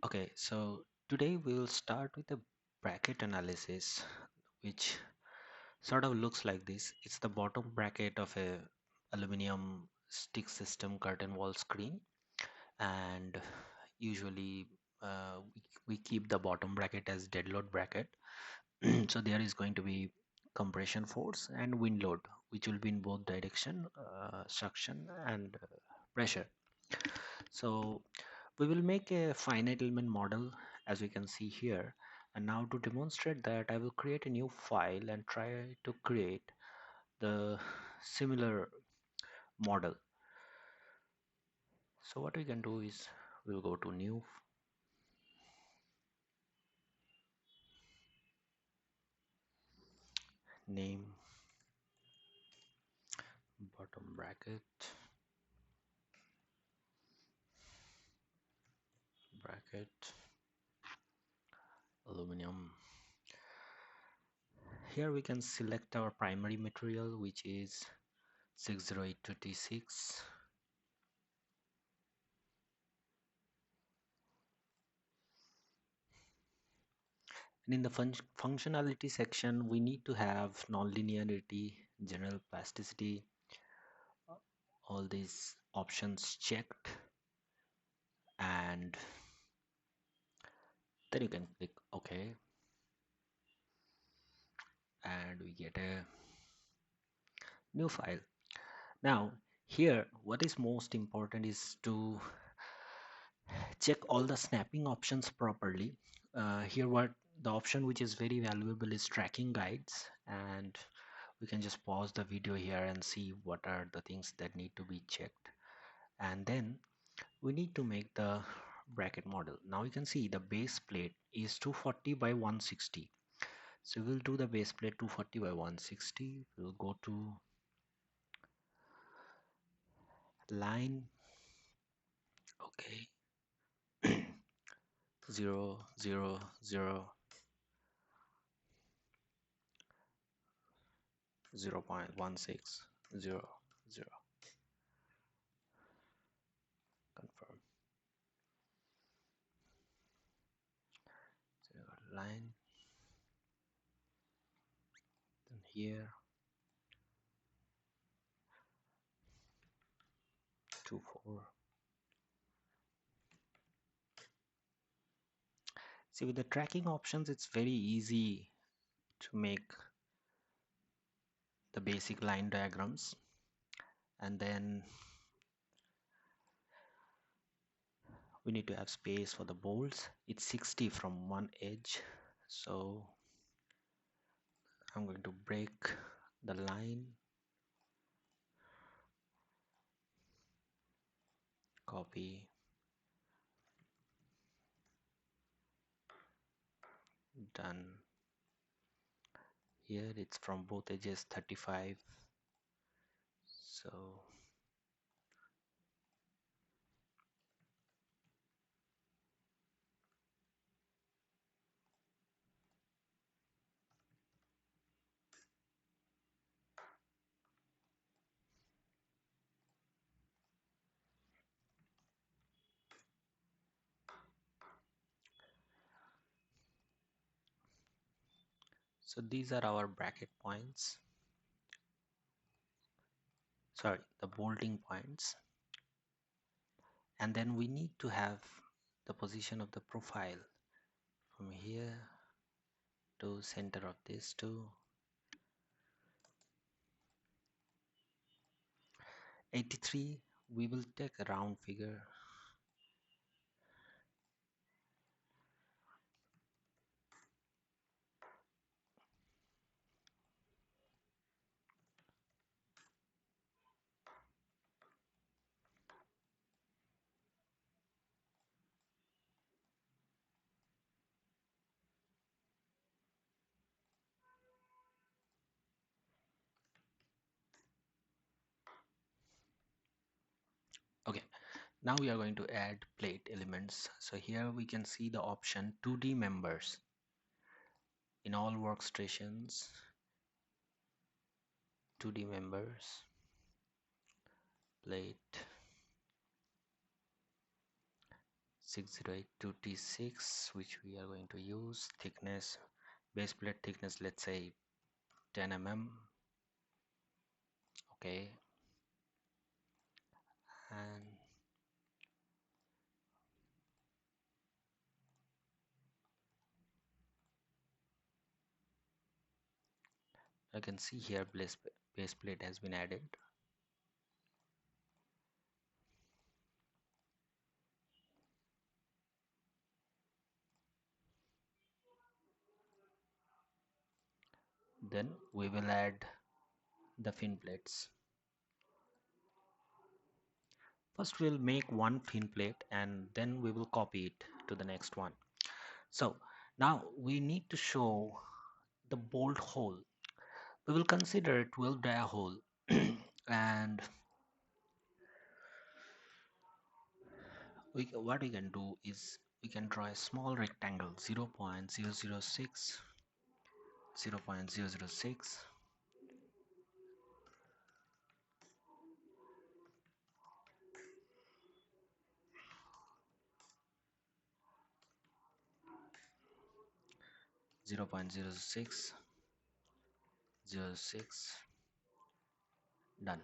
Okay, so today we'll start with a bracket analysis, which sort of looks like this. It's the bottom bracket of a aluminum stick system curtain wall screen, and usually we keep the bottom bracket as dead load bracket. So there is going to be compression force and wind load, which will be in both direction, suction and pressure. So we will make a finite element model as we can see here. And now to demonstrate that, I will create a new file and try to create the similar model. So what we can do is we'll go to new, name, bottom bracket, aluminum. Here we can select our primary material, which is 60826. And in the functionality section, we need to have nonlinearity, general plasticity, all these options checked, and then you can click OK, and we get a new file. Now, here, what is most important is to check all the snapping options properly. Here, what the option which is very valuable is tracking guides, and we can just pause the video here and see what are the things that need to be checked. And then we need to make the bracket model. Now you can see the base plate is 240 by 160. So we'll do the base plate 240 by 160. We'll go to line, okay, 0 0 0 0.1600, confirm. So line, then here 24. See, with the tracking options, it's very easy to make the basic line diagrams. And then we need to have space for the bolts. It's 60 from one edge, so I'm going to break the line, copy, done. Here it's from both edges 35, so these are our bracket points, sorry, the bolting points. And then we need to have the position of the profile from here to center of these two. 83, we will take a round figure. Okay, now we are going to add plate elements. So here we can see the option 2D members. In all workstations, 2D members, plate, 6082T6, which we are going to use. Thickness, base plate thickness, let's say 10 mm. Okay, and I can see here base plate has been added. Then we will add the fin plates. First we'll make one fin plate and then we will copy it to the next one. So now we need to show the bolt hole. We will consider a 12 dia hole and what we can do is we can draw a small rectangle 0.006 0.006 0.06 06. Done.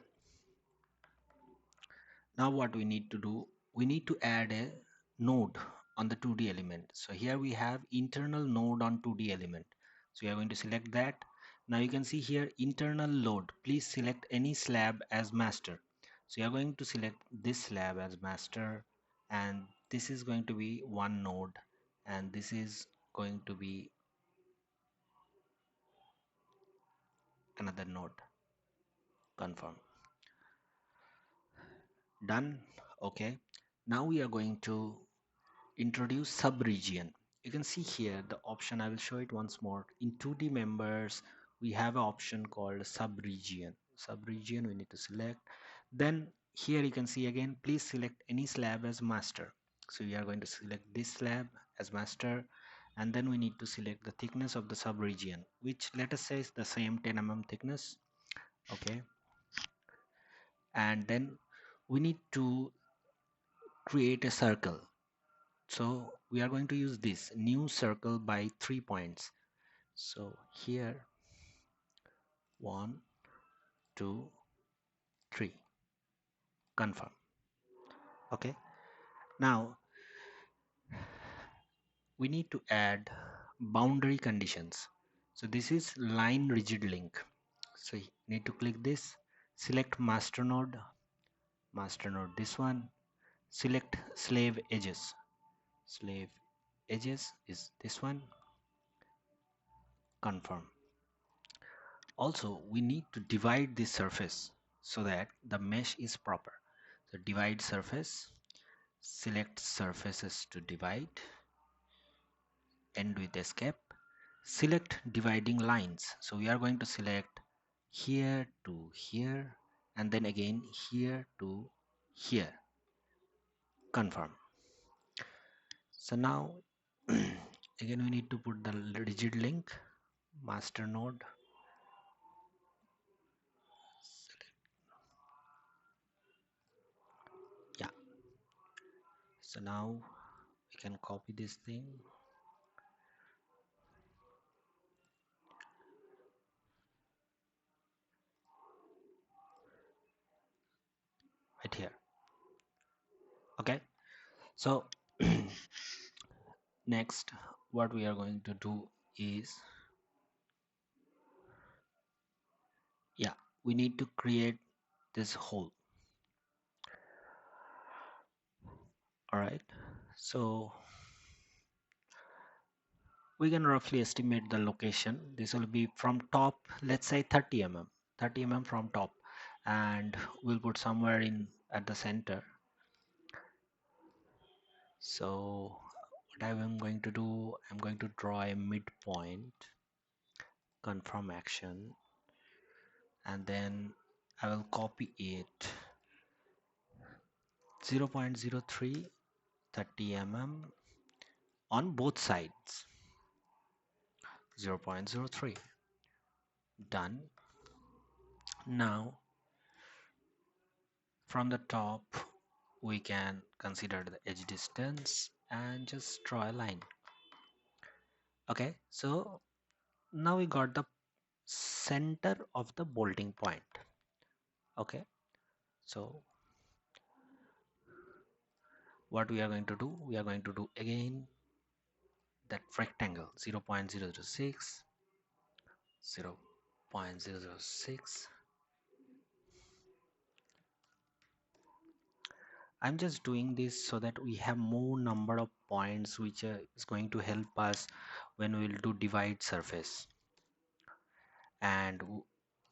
Now what we need to do, we need to add a node on the 2D element. So here we have internal node on 2D element. So we are going to select that. Now you can see here internal load. Please select any slab as master. So you are going to select this slab as master, and this is going to be one node, and this is going to be another node. Confirm. Done. Okay. Now we are going to introduce sub-region. You can see here the option. I will show it once more. In 2D members we have an option called sub-region. Sub-region we need to select. Then here you can see again, please select any slab as master. So we are going to select this slab as master, and then we need to select the thickness of the sub-region, which let us say is the same 10 mm thickness. Okay, and then we need to create a circle. So we are going to use this new circle by 3 points. So here 1 2 3. Confirm. Okay, now we need to add boundary conditions. So this is line rigid link. So you need to click this, select master node this one, select slave edges is this one. Confirm. Also we need to divide this surface so that the mesh is proper. So divide surface, select surfaces to divide, end with escape, select dividing lines. So we are going to select here to here and then again here to here. Confirm. So now again we need to put the rigid link, master node, yeah. So now we can copy this thing right here. Okay, so next what we are going to do is, yeah, we need to create this hole. All right, so we can roughly estimate the location. This will be from top, let's say 30 mm, 30 mm from top, and we'll put somewhere in at the center. So what I am going to do, I'm going to draw a midpoint, confirm action, and then I will copy it 0.03 30 mm on both sides. 0.03. Done. Now from the top we can consider the edge distance and just draw a line. Okay, so now we got the center of the bolting point. Okay, so what we are going to do, we are going to do again that rectangle 0.006, 0.006. I'm just doing this so that we have more number of points which is going to help us when we will do divide surface. And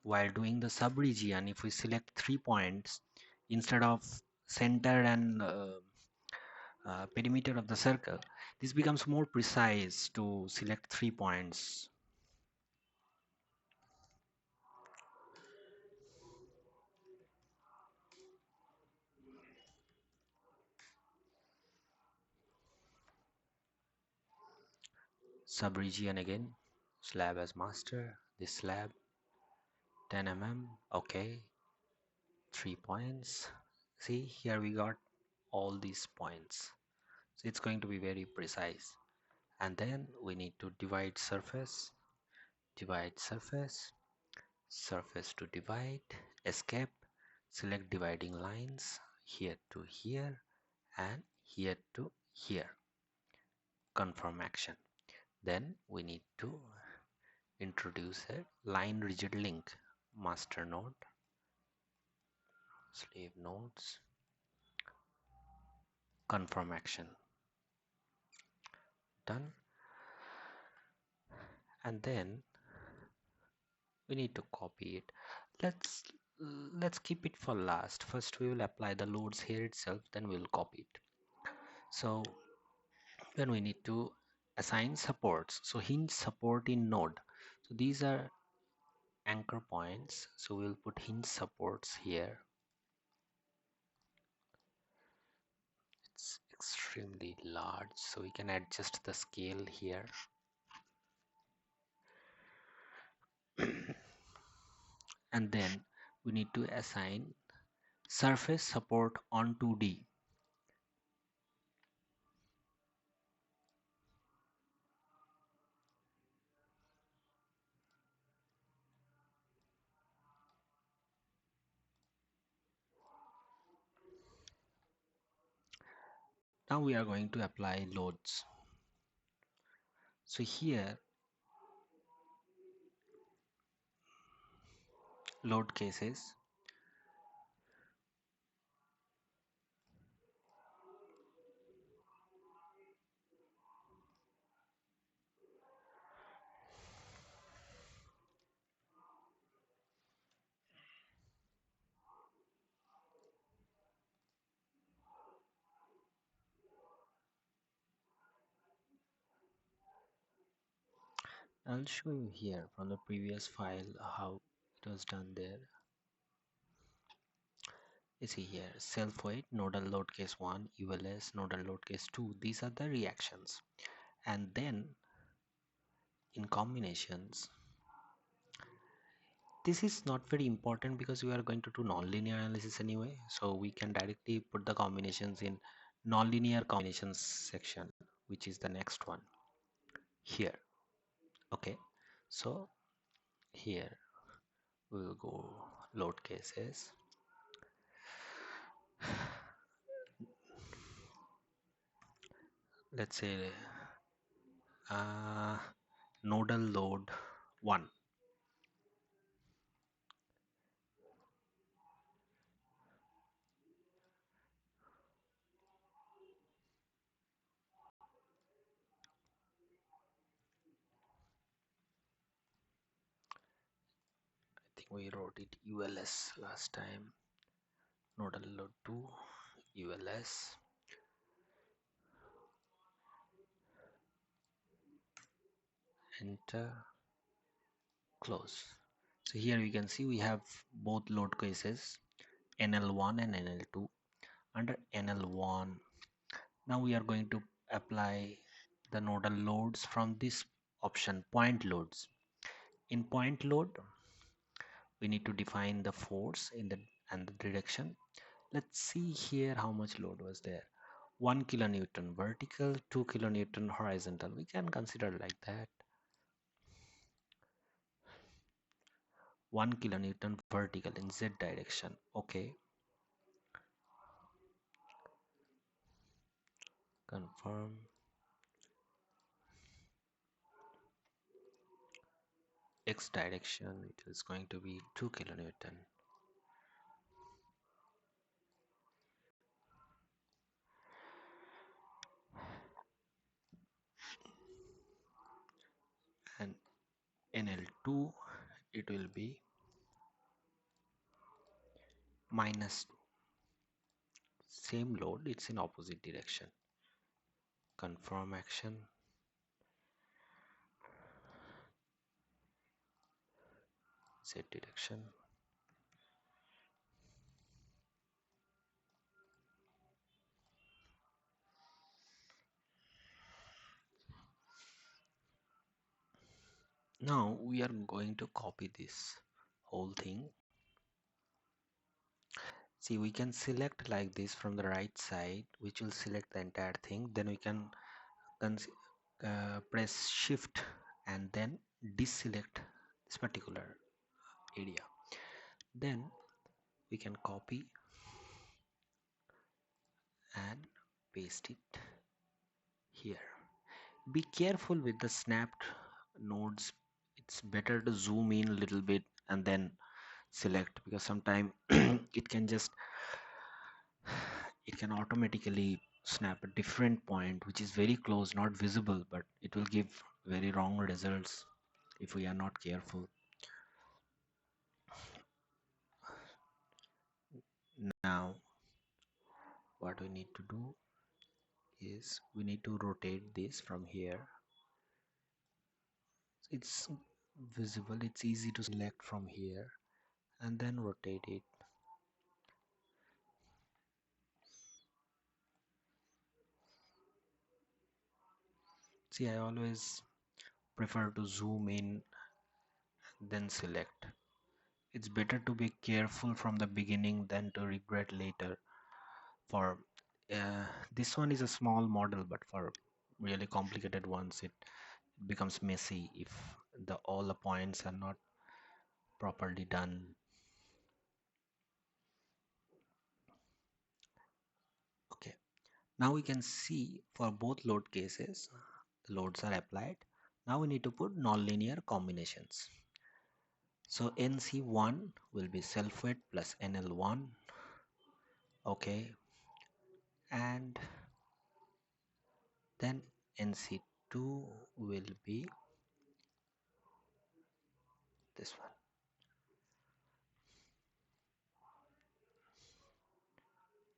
while doing the sub-region, if we select 3 points instead of center and perimeter of the circle, this becomes more precise to select 3 points. Sub-region again, slab as master, this slab 10 mm, okay, 3 points. See, here we got all these points, so it's going to be very precise. And then we need to divide surface, surface to divide, escape, select dividing lines here to here and here to here, confirm action. Then we need to introduce a line rigid link, master node, slave nodes, confirm action, done. And then we need to copy it. Let's keep it for last. First we will apply the loads here itself, then we will copy it. So then we need to assign supports, so hinge support in node, so these are anchor points, so we'll put hinge supports here. It's extremely large, so we can adjust the scale here. And then we need to assign surface support on 2D. Now we are going to apply loads. So here load cases, I'll show you here from the previous file how it was done there. You see here self weight, nodal load case 1, ULS, nodal load case 2, these are the reactions. And then in combinations, this is not very important because we are going to do nonlinear analysis anyway, so we can directly put the combinations in nonlinear combinations section, which is the next one here. Okay, so here we will go load cases, let's say nodal load 1. I think we wrote it ULS last time. Nodal load 2, ULS, enter, close. So here we can see we have both load cases NL1 and NL2. Under NL1, now we are going to apply the nodal loads from this option, point loads. In point load, we need to define the force in the and the direction. Let's see here how much load was there. 1 kilonewton vertical, 2 kilonewton horizontal. We can consider like that. 1 kilonewton vertical in Z direction. Okay, confirm. X direction, it is going to be 2 kilonewton. And NL2, it will be minus 2. Same load, it's in opposite direction. Confirm action. Z direction. Now we are going to copy this whole thing. See, we can select like this from the right side, which will select the entire thing. Then we can press shift and then deselect this particular area. Then we can copy and paste it here. Be careful with the snapped nodes. It's better to zoom in a little bit and then select, because sometimes it can automatically snap a different point which is very close, not visible, but it will give very wrong results if we are not careful. Now what we need to do is we need to rotate this from here. It's visible, it's easy to select from here and then rotate it. See, I always prefer to zoom in then select. It's better to be careful from the beginning than to regret later. For this one is a small model, but for really complicated ones it becomes messy if all the points are not properly done. Okay, now we can see for both load cases the loads are applied. Now we need to put nonlinear combinations. So NC1 will be self weight plus NL1. Okay, and then NC2 will be this one.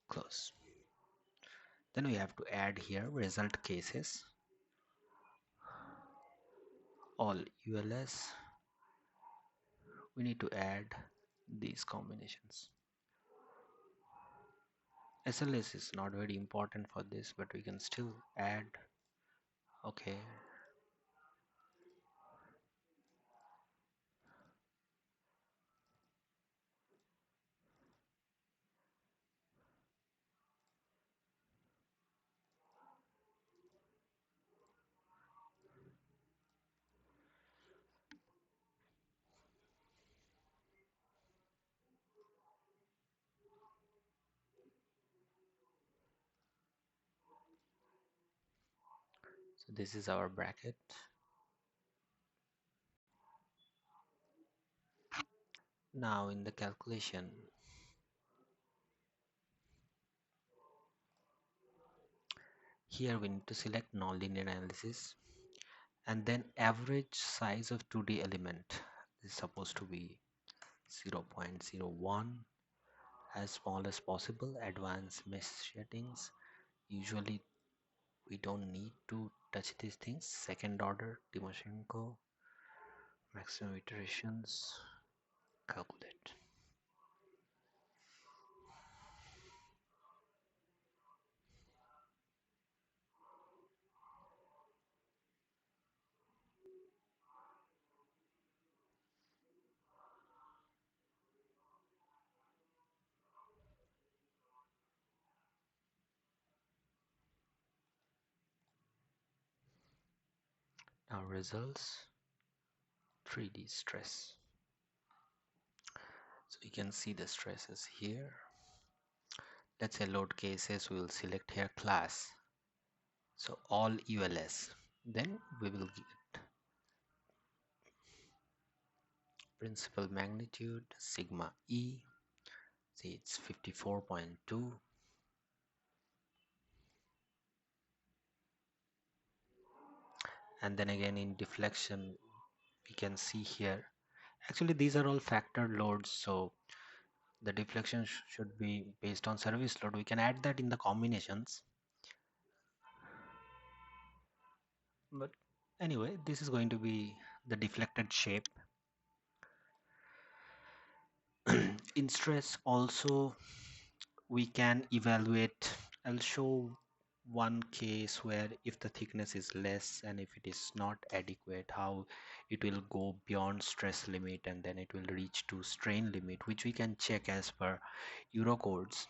Close. Then we have to add here result cases, all ULS. We need to add these combinations. SLS is not very important for this, but we can still add. Okay, so this is our bracket. Now in the calculation, here we need to select nonlinear analysis and then average size of 2D element is supposed to be 0.01, as small as possible. Advanced mesh settings, usually we don't need to touch these things. Second order Timoshenko, maximum iterations, calculate. Our results 3D stress. So you can see the stresses here. Let's say load cases, we will select here class. So all ULS. Then we will get principal magnitude sigma E. See, it's 54.2. And then again in deflection, we can see here. Actually, these are all factored loads. So the deflection should be based on service load. We can add that in the combinations. But anyway, this is going to be the deflected shape. In stress also we can evaluate. I'll show one case where if the thickness is less and if it is not adequate, how it will go beyond stress limit and then it will reach to strain limit, which we can check as per Euro codes.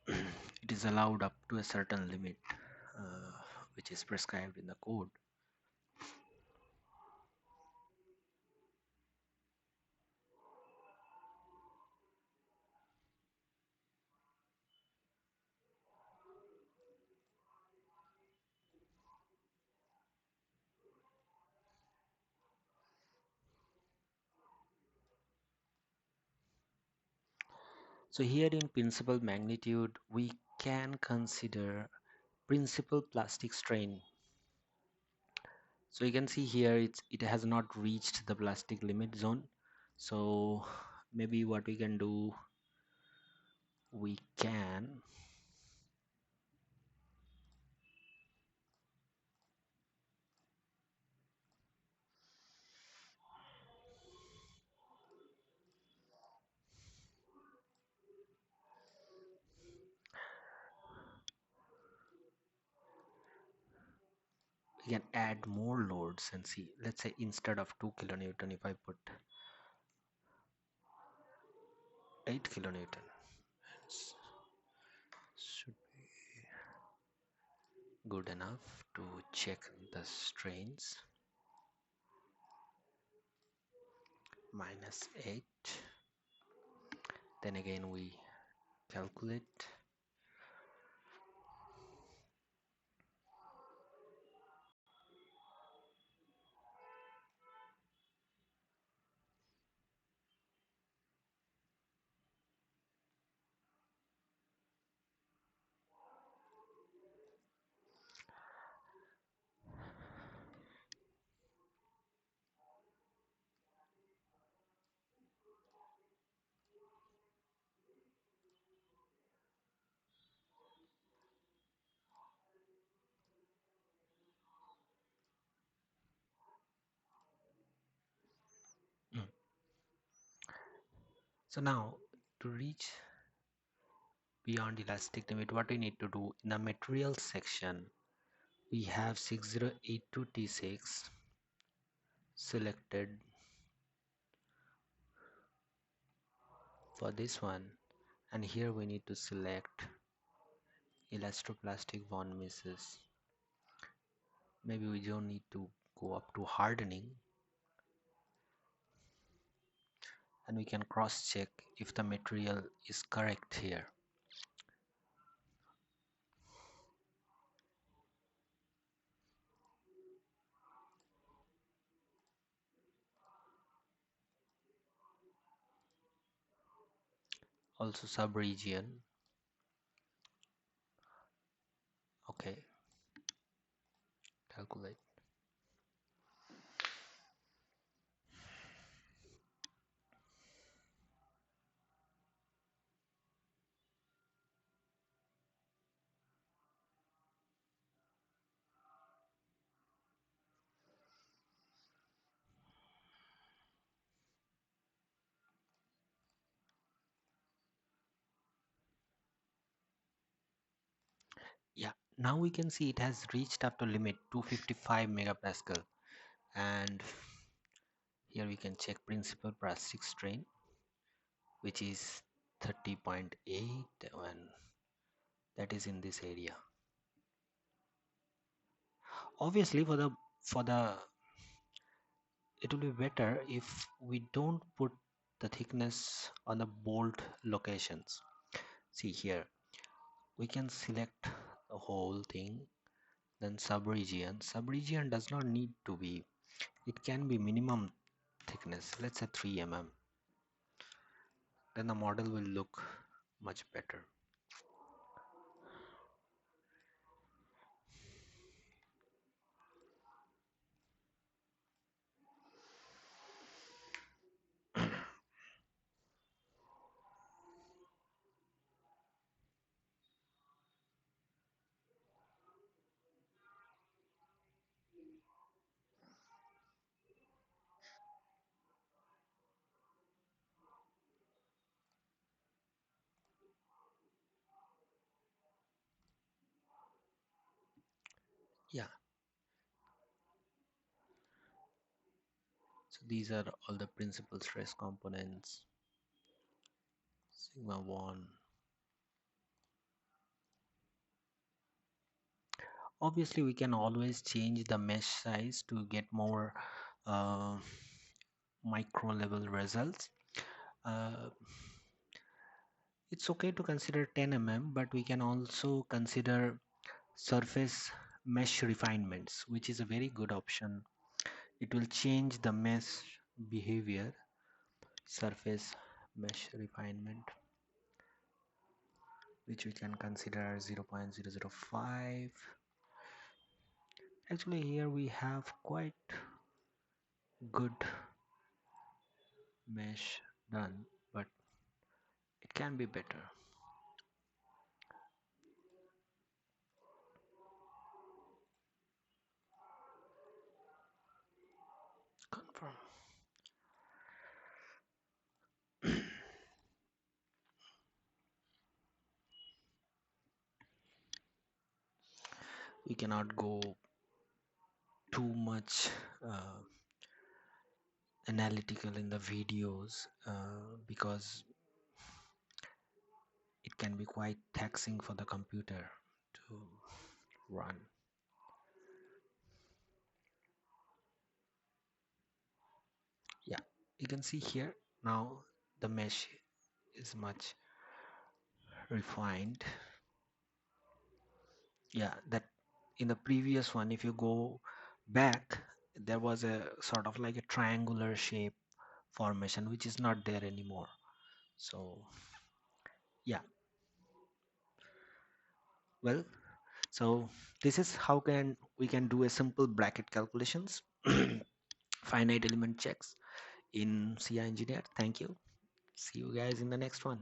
It is allowed up to a certain limit which is prescribed in the code. So here in principal magnitude, we can consider principal plastic strain. So you can see here it has not reached the plastic limit zone. So maybe what we can do, we can add more loads and see. Let's say instead of 2 kilonewton, if I put 8 kilonewton, should be good enough to check the strains. Minus 8. Then again we calculate. Mm. So now to reach beyond elastic limit, what we need to do in the materials section, we have 6082T6 selected for this one, and here we need to select elastoplastic von Mises. Maybe we don't need to go up to hardening, and we can cross check if the material is correct here. Also sub-region. Okay, calculate. Yeah, now we can see it has reached up to limit 255 megapascal, and here we can check principal plastic strain, which is 30.8, and that is in this area. Obviously, for the it will be better if we don't put the thickness on the bolt locations. See here, we can select the whole thing, then subregion. Subregion does not need to be, it can be minimum thickness, let's say 3 mm. Then the model will look much better. Yeah, so these are all the principal stress components. Sigma 1. Obviously, we can always change the mesh size to get more uh, micro level results. Uh, it's okay to consider 10 mm, but we can also consider surface mesh refinements, which is a very good option. It will change the mesh behavior. Surface mesh refinement, which we can consider 0.005. Actually, here we have quite good mesh done, but it can be better. Confirm. We cannot go too much analytical in the videos because it can be quite taxing for the computer to run. Yeah, you can see here now the mesh is much refined. Yeah, that in the previous one, if you go back, there was a sort of like a triangular shape formation which is not there anymore. So yeah, well, so this is how can we can do a simple bracket calculations, finite element checks in SCIA Engineer. Thank you. See you guys in the next one.